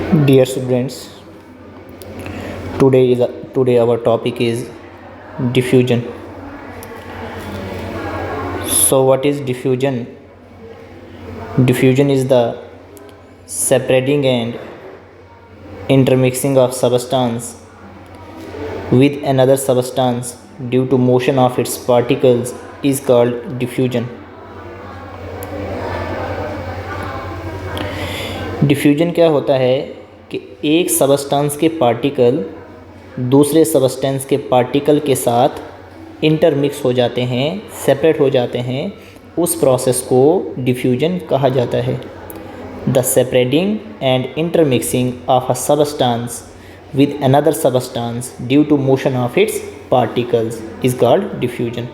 Dear students, today our topic is diffusion. So what is diffusion? Diffusion is the separating and intermixing of substance with another substance due to motion of its particles is called diffusion. Diffusion क्या होता है कि एक substance के particle दूसरे substance के particle के साथ इंटरमिक्स हो जाते हैं, सेपरेट हो जाते हैं। उस प्रोसेस को डिफ्यूजन कहा जाता है। The separating and intermixing of a substance with another substance due to motion of its particles is called diffusion.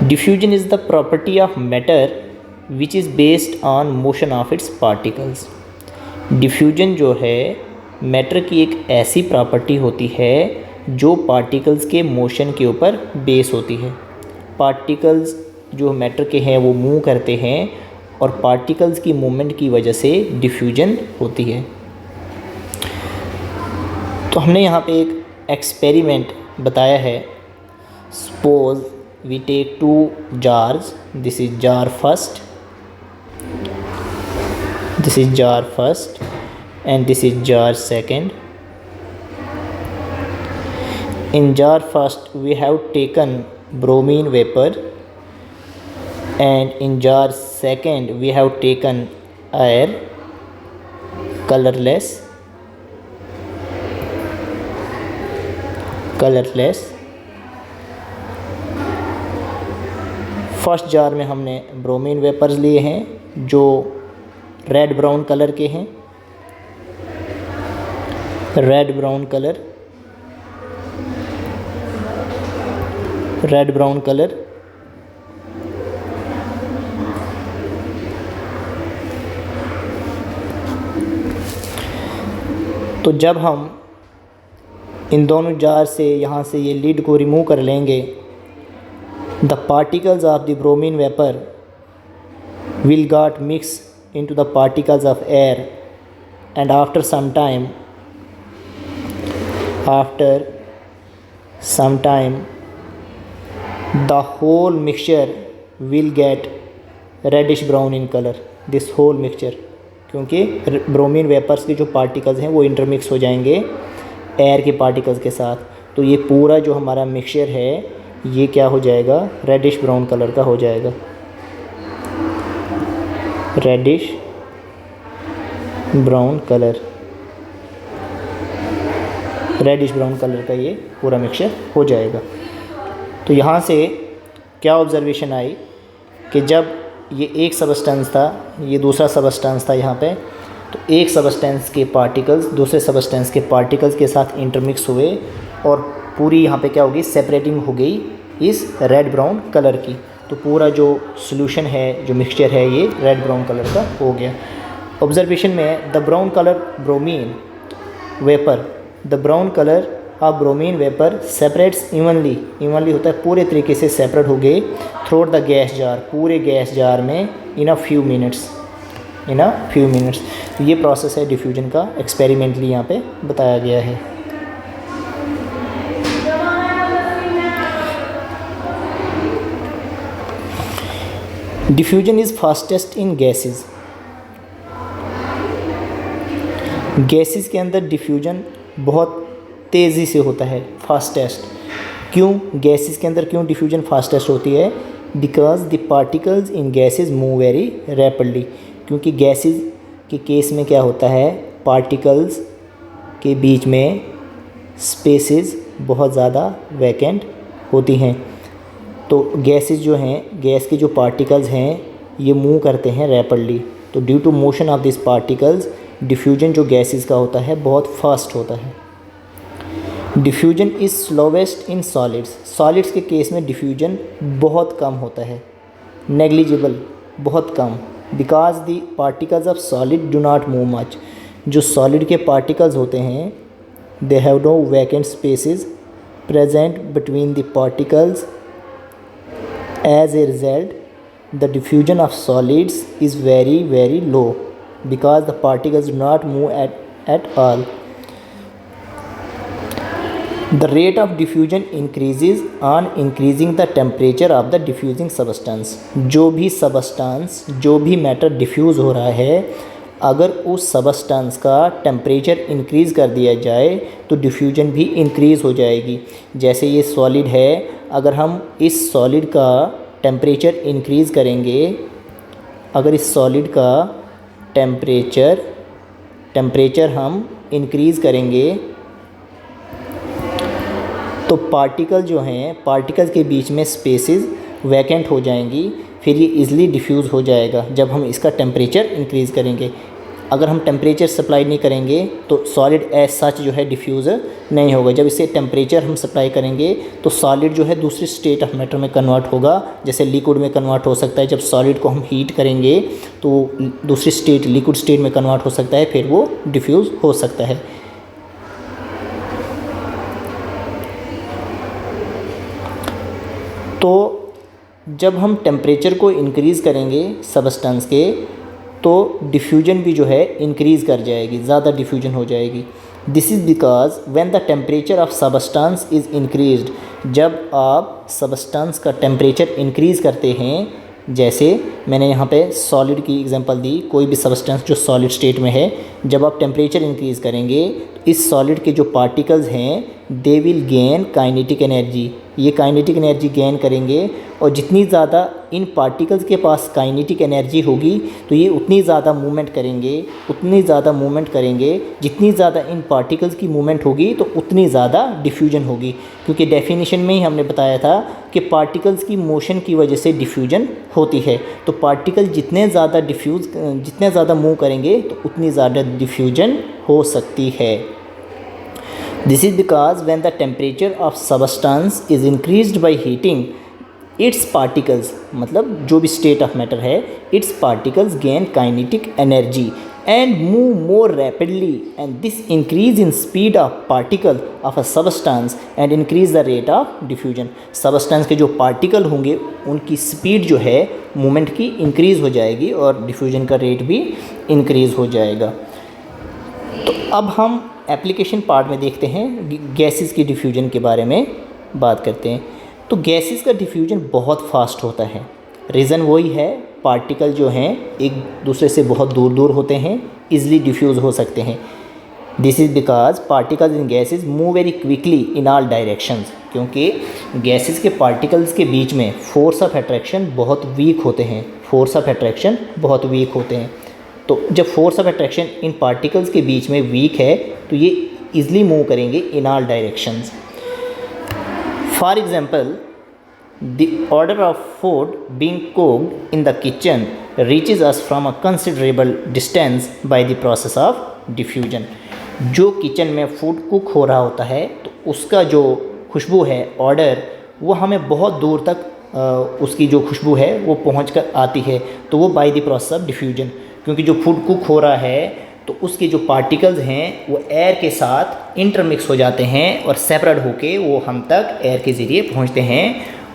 Diffusion is the property of matter which is based on motion of its particles. Diffusion जो है matter की एक ऐसी property होती है जो particles के motion के ऊपर बेस होती है। पार्टिकल्स जो मैटर के हैं वो मूव करते हैं और पार्टिकल्स की मूवमेंट की वजह से डिफ्यूजन होती है। तो हमने यहाँ पे एक एक्सपेरिमेंट बताया है। Suppose we take two jars, this is jar first, this is jar first and this is jar second. In jar first we have taken bromine vapor and in jar second we have taken air, colorless. First jar में हमने bromine vapours लिए हैं जो red brown colour के हैं, red brown colour. तो जब हम इन दोनों जार से यहाँ से ये लिड को रिमूव कर लेंगे, the particles of the bromine vapour will got mix into the particles of air, and after some time the whole mixture will get reddish brown in color. This whole mixture, क्योंकि bromine vapours के जो particles हैं वो intermix हो जाएंगे air के particles के साथ, तो ये पूरा जो हमारा मिक्सचर है ये क्या हो जाएगा, रेडिश ब्राउन कलर का हो जाएगा। रेडिश ब्राउन कलर का ये पूरा मिक्सचर हो जाएगा। तो यहाँ से क्या ऑब्जर्वेशन आई कि जब ये एक सबस्टेंस था, ये दूसरा सबस्टेंस था यहाँ पे, तो एक सबस्टेंस के पार्टिकल्स दूसरे सबस्टेंस के पार्टिकल्स के साथ इंटरमिक्स हुए और पूरी यहाँ पे क्या होगी, सेपरेटिंग हो गई इस रेड ब्राउन कलर की। तो पूरा जो सॉल्यूशन है, जो मिक्सचर है, ये रेड ब्राउन कलर का हो गया। ऑब्जर्वेशन में the brown colour bromine vapour separates evenly होता है, पूरे तरीके से सेपरेट हो गए थ्रू द गैस जार, पूरे गैस जार में इन अ फ्यू मिनट्स। तो ये प्रोसेस है डिफ्यूजन का, एक्सपेरिमेंटली यहाँ पे बताया गया है। Diffusion is fastest in gases. Gases के अंदर डिफ्यूजन बहुत तेज़ी से होता है, फास्टेस्ट। क्यों गैसेस के अंदर क्यों डिफ्यूजन फास्टेस्ट होती है? Because the particles in gases move very rapidly. क्योंकि गैसेस के केस में क्या होता है, पार्टिकल्स के बीच में स्पेसेस बहुत ज़्यादा वैकेंट होती हैं। तो गैसेस जो हैं, गैस के जो पार्टिकल्स हैं ये मूव करते हैं रैपिडली। तो due to motion of this particles diffusion जो गैसेस का होता है बहुत फास्ट होता है। Diffusion is slowest in solids के केस में डिफ्यूजन बहुत कम होता है, नेग्लिजिबल, बहुत कम। Because the particles of solid do not move much. जो सॉलिड के पार्टिकल्स होते हैं they have no vacant spaces present between the particles. As a result, the diffusion of solids is very low, because the particles do not move at all. The rate of diffusion increases on increasing the temperature of the diffusing substance. जो भी matter diffuse हो रहा है, अगर उस substance का temperature increase कर दिया जाए तो डिफ्यूजन भी इंक्रीज़ हो जाएगी। जैसे ये सॉलिड है, अगर हम इस सॉलिड का टेम्परेचर इंक्रीज़ करेंगे, अगर इस सॉलिड का टेम्परेचर हम इंक्रीज़ करेंगे तो पार्टिकल्स के बीच में स्पेसेस वैकेंट हो जाएंगी, फिर ये इजीली डिफ्यूज़ हो जाएगा जब हम इसका टेम्परेचर इंक्रीज़ करेंगे। अगर हम टेम्परेचर सप्लाई नहीं करेंगे तो सॉलिड एज सच जो है डिफ्यूज़ नहीं होगा। जब इसे टेम्परेचर हम सप्लाई करेंगे तो सॉलिड जो है दूसरी स्टेट ऑफ मैटर में कन्वर्ट होगा, जैसे लिक्विड में कन्वर्ट हो सकता है। जब सॉलिड को हम हीट करेंगे तो दूसरी स्टेट लिक्विड स्टेट में कन्वर्ट हो सकता है, फिर वो डिफ्यूज़ हो सकता है। तो जब हम टेम्परेचर को इंक्रीज़ करेंगे सबस्टेंस के तो डिफ्यूजन भी जो है इंक्रीज़ कर जाएगी, ज़्यादा डिफ्यूजन हो जाएगी। This is because when the temperature of substance is increased, जब आप सबस्टेंस का टेम्परेचर इंक्रीज़ करते हैं, जैसे मैंने यहाँ पे सॉलिड की एग्जांपल दी, कोई भी सबस्टेंस जो सॉलिड स्टेट में है, जब आप टेम्परेचर इंक्रीज़ करेंगे इस सॉलिड के जो पार्टिकल्स हैं they will gain kinetic energy, ये काइनेटिक एनर्जी गेन करेंगे। और जितनी ज़्यादा इन पार्टिकल्स के पास काइनेटिक एनर्जी होगी तो ये उतनी ज़्यादा मूवमेंट करेंगे, जितनी ज़्यादा इन पार्टिकल्स की मूवमेंट होगी तो उतनी ज़्यादा डिफ्यूजन होगी। क्योंकि डेफिनेशन में ही हमने बताया था कि पार्टिकल्स की मोशन की वजह से डिफ्यूजन होती है। तो पार्टिकल जितने ज़्यादा मूव करेंगे तो उतनी ज़्यादा डिफ्यूजन हो सकती है। This is because when the temperature of substance is increased by heating, its particles, मतलब जो भी state of matter है, its particles gain kinetic energy and move more rapidly, and this increase in speed of particle of a substance and increase the rate of diffusion. substance के जो particle होंगे उनकी speed जो है movement की increase हो जाएगी और diffusion का rate भी increase हो जाएगा। तो अब हम एप्लीकेशन पार्ट में देखते हैं, गैसेस की डिफ्यूजन के बारे में बात करते हैं। तो गैसेस का डिफ्यूजन बहुत फास्ट होता है। रीज़न वही है, पार्टिकल जो हैं एक दूसरे से बहुत दूर दूर होते हैं, इजीली डिफ्यूज़ हो सकते हैं। This is because particles in gases move very quickly in all directions, क्योंकि गैसेस के पार्टिकल्स के बीच में फोर्स ऑफ अट्रैक्शन बहुत वीक होते हैं। तो जब force of attraction in particles के बीच में वीक है तो ये ईज़िली मूव करेंगे in all directions. For example, the order of food being cooked in the kitchen reaches us from a considerable distance by the process of diffusion. जो kitchen में food cook हो रहा होता है तो उसका जो खुशबू है, ऑर्डर, वो हमें बहुत दूर तक उसकी जो खुशबू है वो पहुँच कर आती है, तो वो bye the process of diffusion. क्योंकि जो फूड कुक हो रहा है तो उसके जो पार्टिकल्स हैं वो एयर के साथ इंटरमिक्स हो जाते हैं और सेपरेट होके वो हम तक एयर के ज़रिए पहुंचते हैं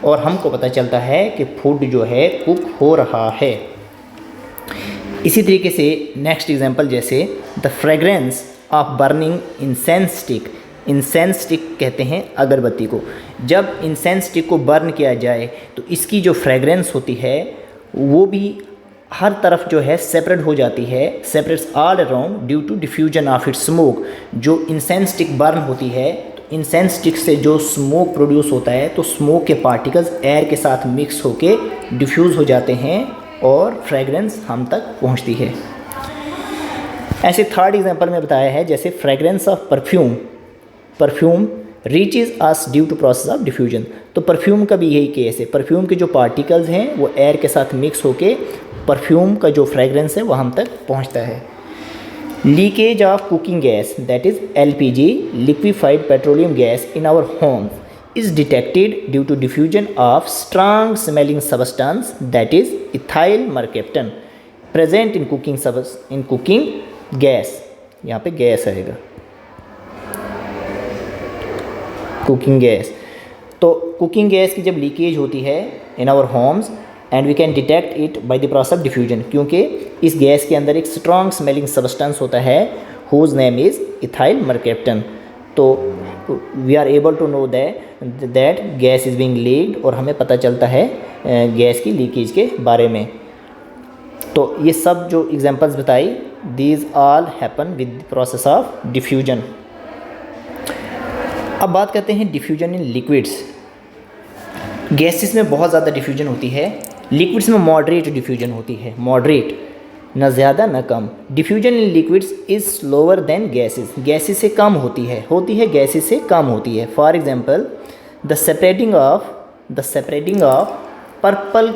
और हमको पता चलता है कि फूड जो है कुक हो रहा है। इसी तरीके से नेक्स्ट एग्जांपल, जैसे the fragrance of burning incense stick. Incense stick कहते हैं अगरबत्ती को। जब इंसेंस स्टिक को बर्न किया जाए तो इसकी जो फ्रेगरेंस होती है वो भी हर तरफ जो है सेपरेट हो जाती है, separates all around due to diffusion of its smoke. जो इंसेंस स्टिक बर्न होती है तो इंसेंस स्टिक से जो स्मोक प्रोड्यूस होता है तो स्मोक के पार्टिकल्स एयर के साथ मिक्स होके डिफ्यूज़ हो जाते हैं और फ्रेगरेंस हम तक पहुंचती है। ऐसे थर्ड एग्जांपल में बताया है, जैसे fragrance of perfume reaches us due to process of diffusion. तो परफ्यूम का भी यही केस है। परफ्यूम के जो पार्टिकल्स हैं वो एयर के साथ मिक्स होके परफ्यूम का जो फ्रेगरेंस है वो हम तक पहुंचता है। Leakage of cooking gas, that is LPG, liquefied petroleum gas, in our home is detected due to diffusion of strong smelling substance, that is ethyl mercaptan, present in cooking gas. यहाँ पे gas आएगा, cooking gas. तो cooking gas की जब leakage होती है in our homes and we can detect it by the process of diffusion, क्योंकि इस गैस के अंदर एक स्ट्रॉन्ग स्मेलिंग सब्सटेंस होता है whose name is ethyl mercaptan. तो we are able to know that gas is being leaked, और हमें पता चलता है गैस की लीकेज के बारे में। तो ये सब जो एग्जांपल्स बताई, these all happen with the process of diffusion. अब बात करते हैं डिफ्यूजन इन लिक्विड्स। गैसेस में बहुत ज़्यादा डिफ्यूजन होती है, लिक्विड्स में मॉडरेट डिफ्यूजन होती है, मॉडरेट, ना ज़्यादा ना कम। Diffusion in liquids is slower than gases, gases से कम होती है गैसेस से कम होती है। For example the separating of purple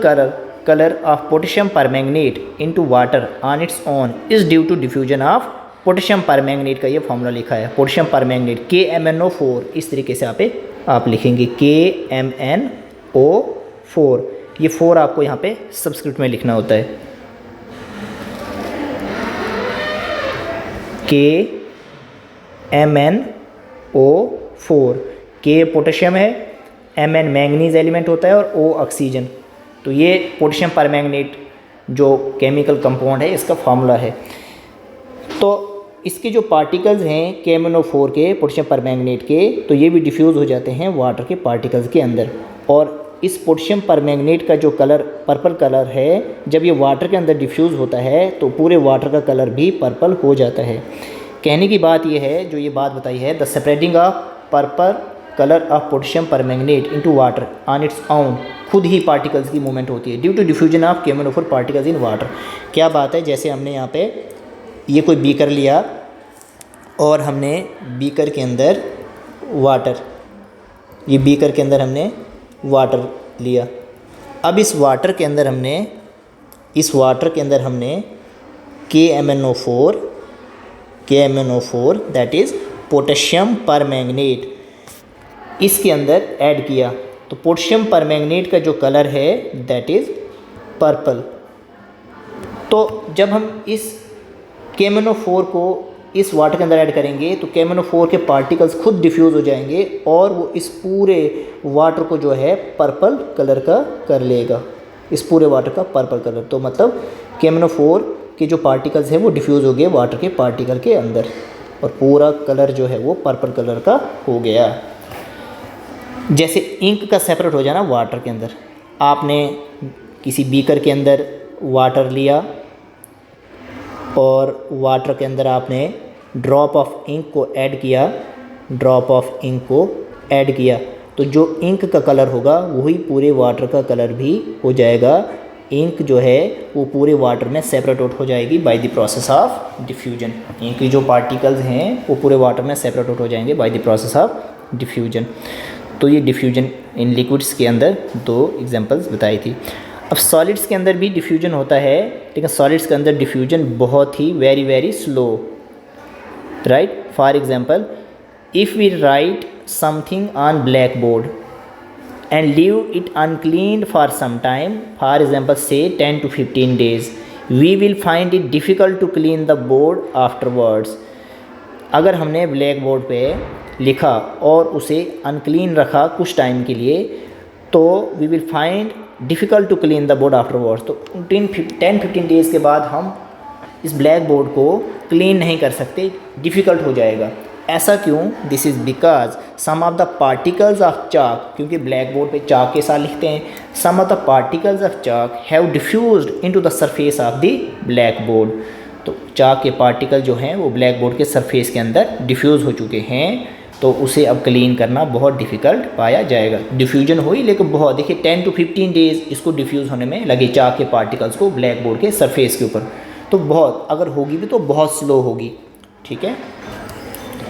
colour of potassium permanganate into water on its own is due to diffusion of potassium permanganate का ये फॉर्मूला लिखा है, पोटेशियम परमैंगनेट KMnO4, इस तरीके से आप लिखेंगे KMnO4, ये 4 आपको यहाँ पे सबस्क्रिप्ट में लिखना होता है, KMnO4, K पोटेशियम है, Mn मैंगनीज एलिमेंट होता है और O ऑक्सीजन। तो ये पोटेशियम परमैंगनेट जो केमिकल कंपाउंड है इसका फार्मूला है। तो इसके जो पार्टिकल्स हैं KMnO4 के, पोटेशियम परमैंगनेट के, तो ये भी डिफ्यूज़ हो जाते हैं वाटर के पार्टिकल्स के अंदर। और इस पोटेशियम परमैंगनेट का जो कलर पर्पल कलर है, जब ये वाटर के अंदर डिफ्यूज़ होता है तो पूरे वाटर का कलर भी पर्पल हो जाता है। कहने की बात ये है, जो ये बात बताई है, the separating of purple colour of potassium permanganate into water on its own, खुद ही पार्टिकल्स की मूवमेंट होती है due to diffusion of KMnO4 particles in water. क्या बात है, जैसे हमने यहाँ पे ये कोई बीकर लिया और हमने बीकर के अंदर वाटर, ये बीकर के अंदर हमने वाटर लिया। अब इस वाटर के अंदर हमने KMnO4 that is potassium permanganate, इसके अंदर ऐड किया। तो पोटेशियम परमैंगनेट का जो कलर है दैट इज़ पर्पल। तो जब हम इस KMnO4 को इस वाटर के अंदर ऐड करेंगे तो KMnO4 के पार्टिकल्स खुद डिफ्यूज़ हो जाएंगे और वो इस पूरे वाटर को जो है पर्पल कलर का कर लेगा, इस पूरे वाटर का पर्पल कलर। तो मतलब KMnO4 के जो पार्टिकल्स हैं वो डिफ्यूज़ हो गए वाटर के पार्टिकल के अंदर और पूरा कलर जो है वो पर्पल कलर का हो गया। जैसे इंक का सेपरेट हो जाना वाटर के अंदर, आपने किसी बीकर के अंदर वाटर लिया और वाटर के अंदर आपने ड्रॉप ऑफ इंक को ऐड किया, तो जो इंक का कलर होगा वही पूरे वाटर का कलर भी हो जाएगा। इंक जो है वो पूरे वाटर में सेपरेट आउट हो जाएगी by the process of diffusion. Ink की जो पार्टिकल्स हैं वो पूरे वाटर में सेपरेट आउट हो जाएंगे bye the process of diffusion. तो ये डिफ्यूजन इन लिक्विड्स के अंदर 2 एग्जांपल्स बताई थी। अब सॉलिड्स के अंदर भी डिफ्यूजन होता है, लेकिन सॉलिड्स के अंदर डिफ्यूजन बहुत ही very slow, right. For example if we write something on black board and leave it uncleaned for some time, for example say 10 to 15 days, we will find it difficult to clean the board afterwards। अगर हमने black board पे लिखा और उसे unclean रखा कुछ time के लिए, तो we will find difficult to clean the board afterwards. तो 10-15 डेज़ के बाद हम इस ब्लैक बोर्ड को क्लीन नहीं कर सकते, डिफ़िकल्ट हो जाएगा। ऐसा क्यों? This is because some of the particles of chalk, क्योंकि ब्लैक बोर्ड पे चाक के साथ लिखते हैं, some of the particles of chalk have diffused into the surface of the black board. तो चाक के पार्टिकल जो हैं वो ब्लैक बोर्ड के सरफेस के अंदर डिफ्यूज़ हो चुके हैं, तो उसे अब क्लीन करना बहुत डिफ़िकल्ट पाया जाएगा। डिफ्यूजन हुई लेकिन बहुत, देखिए 10 to 15 डेज़ इसको डिफ्यूज़ होने में लगे, चाक के पार्टिकल्स को ब्लैक बोर्ड के सरफेस के ऊपर। तो बहुत, अगर होगी भी तो बहुत स्लो होगी, ठीक है।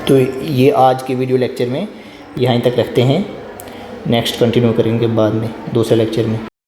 तो ये आज के वीडियो लेक्चर में यहाँ तक रखते हैं, नेक्स्ट कंटिन्यू करेंगे बाद में दूसरे लेक्चर में।